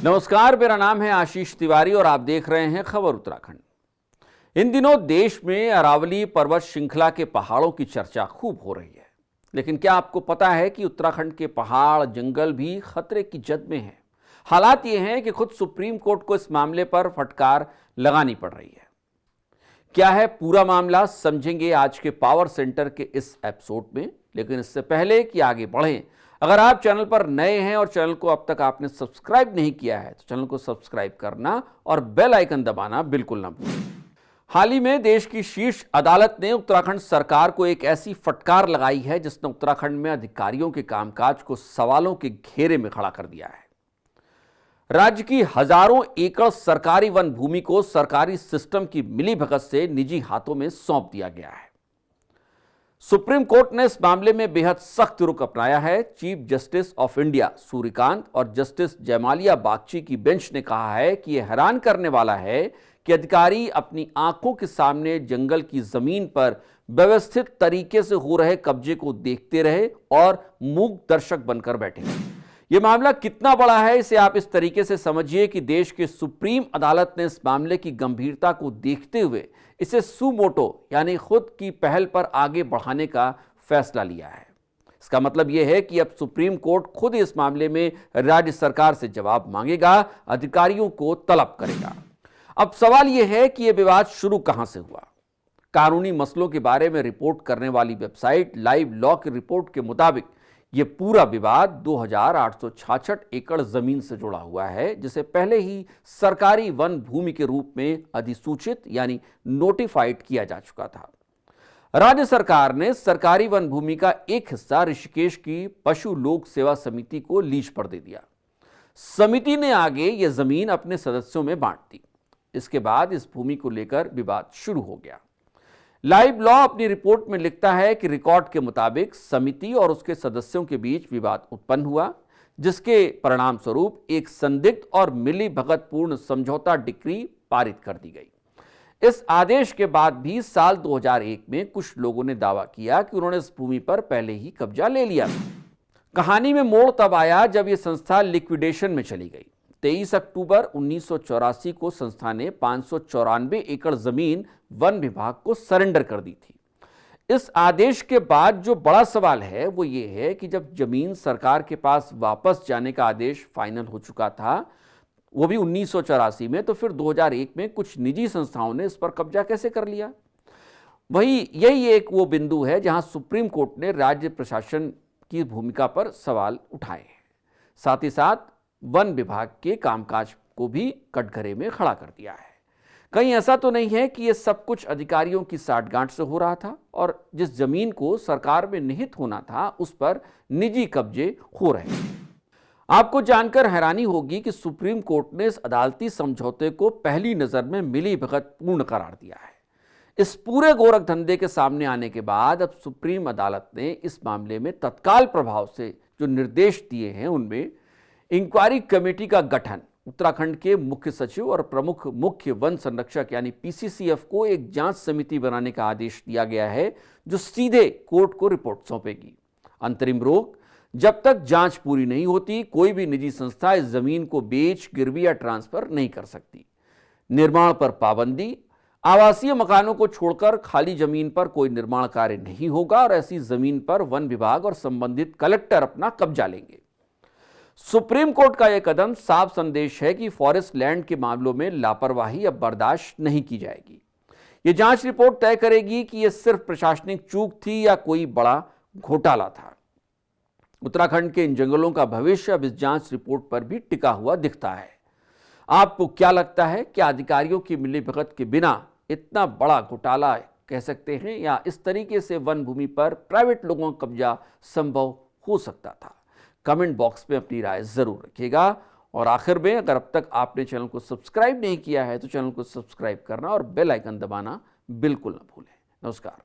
नमस्कार, मेरा नाम है आशीष तिवारी और आप देख रहे हैं खबर उत्तराखंड। इन दिनों देश में अरावली पर्वत श्रृंखला के पहाड़ों की चर्चा खूब हो रही है, लेकिन क्या आपको पता है कि उत्तराखंड के पहाड़ जंगल भी खतरे की जद में हैं। हालात ये हैं कि खुद सुप्रीम कोर्ट को इस मामले पर फटकार लगानी पड़ रही है। क्या है पूरा मामला, समझेंगे आज के पावर सेंटर के इस एपिसोड में। लेकिन इससे पहले कि आगे बढ़ें, अगर आप चैनल पर नए हैं और चैनल को अब तक आपने सब्सक्राइब नहीं किया है तो चैनल को सब्सक्राइब करना और बेल आइकन दबाना बिल्कुल ना भूलें। हाल ही में देश की शीर्ष अदालत ने उत्तराखंड सरकार को एक ऐसी फटकार लगाई है जिसने उत्तराखंड में अधिकारियों के कामकाज को सवालों के घेरे में खड़ा कर दिया है। राज्य की हजारों एकड़ सरकारी वन भूमि को सरकारी सिस्टम की मिलीभगत से निजी हाथों में सौंप दिया गया है। सुप्रीम कोर्ट ने इस मामले में बेहद सख्त रुख अपनाया है। Chief justice of India Suryakant और जस्टिस जयमालिया बागची की बेंच ने कहा है कि यह हैरान करने वाला है कि अधिकारी अपनी आंखों के सामने जंगल की जमीन पर व्यवस्थित तरीके से हो रहे कब्जे को देखते रहे और मूक दर्शक बनकर बैठे। यह मामला कितना बड़ा है इसे आप इस तरीके से समझिए कि देश के सुप्रीम अदालत ने इस मामले की गंभीरता को देखते हुए इसे सुमोटो यानी खुद की पहल पर आगे बढ़ाने का फैसला लिया है। इसका मतलब यह है कि अब सुप्रीम कोर्ट खुद इस मामले में राज्य सरकार से जवाब मांगेगा, अधिकारियों को तलब करेगा। अब सवाल यह है कि यह विवाद शुरू कहां से हुआ। कानूनी मसलों के बारे में रिपोर्ट करने वाली वेबसाइट लाइव लॉ की रिपोर्ट के मुताबिक यह पूरा विवाद 2866 एकड़ जमीन से जुड़ा हुआ है, जिसे पहले ही सरकारी वन भूमि के रूप में अधिसूचित यानी नोटिफाइड किया जा चुका था। राज्य सरकार ने सरकारी वन भूमि का एक हिस्सा ऋषिकेश की पशु लोक सेवा समिति को लीज पर दे दिया। समिति ने आगे यह जमीन अपने सदस्यों में बांट दी। इसके बाद इस भूमि को लेकर विवाद शुरू हो गया। लाइव लॉ अपनी रिपोर्ट में लिखता है कि रिकॉर्ड के मुताबिक समिति और उसके सदस्यों के बीच विवाद उत्पन्न हुआ, जिसके परिणाम स्वरूप एक संदिग्ध और मिलीभगत पूर्ण समझौता डिक्री पारित कर दी गई। इस आदेश के बाद भी साल 2001 में कुछ लोगों ने दावा किया कि उन्होंने इस भूमि पर पहले ही कब्जा ले लिया था। कहानी में मोड़ तब आया जब यह संस्था लिक्विडेशन में चली गई। 23 अक्टूबर 1984 को संस्था ने 594 एकड़ जमीन वन विभाग को सरेंडर कर दी थी। इस आदेश के बाद जो बड़ा सवाल है वो ये है कि जब जमीन सरकार के पास वापस जाने का आदेश फाइनल हो चुका था, वो भी 1984 में, तो फिर 2001 में कुछ निजी संस्थाओं ने इस पर कब्जा कैसे कर लिया। यही एक वो बिंदु है जहां सुप्रीम कोर्ट ने राज्य प्रशासन की भूमिका पर सवाल उठाए हैं। साथ ही साथ वन विभाग के कामकाज को भी कटघरे में खड़ा कर दिया है। कहीं ऐसा तो नहीं है कि यह सब कुछ अधिकारियों की साठगांठ से हो रहा था और जिस जमीन को सरकार में निहित होना था उस पर निजी कब्जे हो रहे हैं। आपको जानकर हैरानी होगी कि सुप्रीम कोर्ट ने इस अदालती समझौते को पहली नजर में मिलीभगत पूर्ण करार दिया है। इस पूरे गोरख धंधे के सामने आने के बाद अब सुप्रीम अदालत ने इस मामले में तत्काल प्रभाव से जो निर्देश दिए हैं उनमें इंक्वायरी कमेटी का गठन, उत्तराखंड के मुख्य सचिव और प्रमुख मुख्य वन संरक्षक यानी पीसीसीएफ को एक जांच समिति बनाने का आदेश दिया गया है जो सीधे कोर्ट को रिपोर्ट सौंपेगी। अंतरिम रोक, जब तक जांच पूरी नहीं होती कोई भी निजी संस्था इस जमीन को बेच, गिरवी या ट्रांसफर नहीं कर सकती। निर्माण पर पाबंदी, आवासीय मकानों को छोड़कर खाली जमीन पर कोई निर्माण कार्य नहीं होगा और ऐसी जमीन पर वन विभाग और संबंधित कलेक्टर अपना कब्जा लेंगे। सुप्रीम कोर्ट का यह कदम साफ संदेश है कि फॉरेस्ट लैंड के मामलों में लापरवाही अब बर्दाश्त नहीं की जाएगी। यह जांच रिपोर्ट तय करेगी कि यह सिर्फ प्रशासनिक चूक थी या कोई बड़ा घोटाला था। उत्तराखंड के इन जंगलों का भविष्य अब इस जांच रिपोर्ट पर भी टिका हुआ दिखता है। आपको क्या लगता है, क्या अधिकारियों की मिलीभगत के बिना इतना बड़ा घोटाला कह सकते हैं या इस तरीके से वन भूमि पर प्राइवेट लोगों का कब्जा संभव हो सकता था? कमेंट बॉक्स में अपनी राय जरूर रखिएगा। और आखिर में, अगर अब तक आपने चैनल को सब्सक्राइब नहीं किया है तो चैनल को सब्सक्राइब करना और बेल आइकन दबाना बिल्कुल ना भूलें। नमस्कार।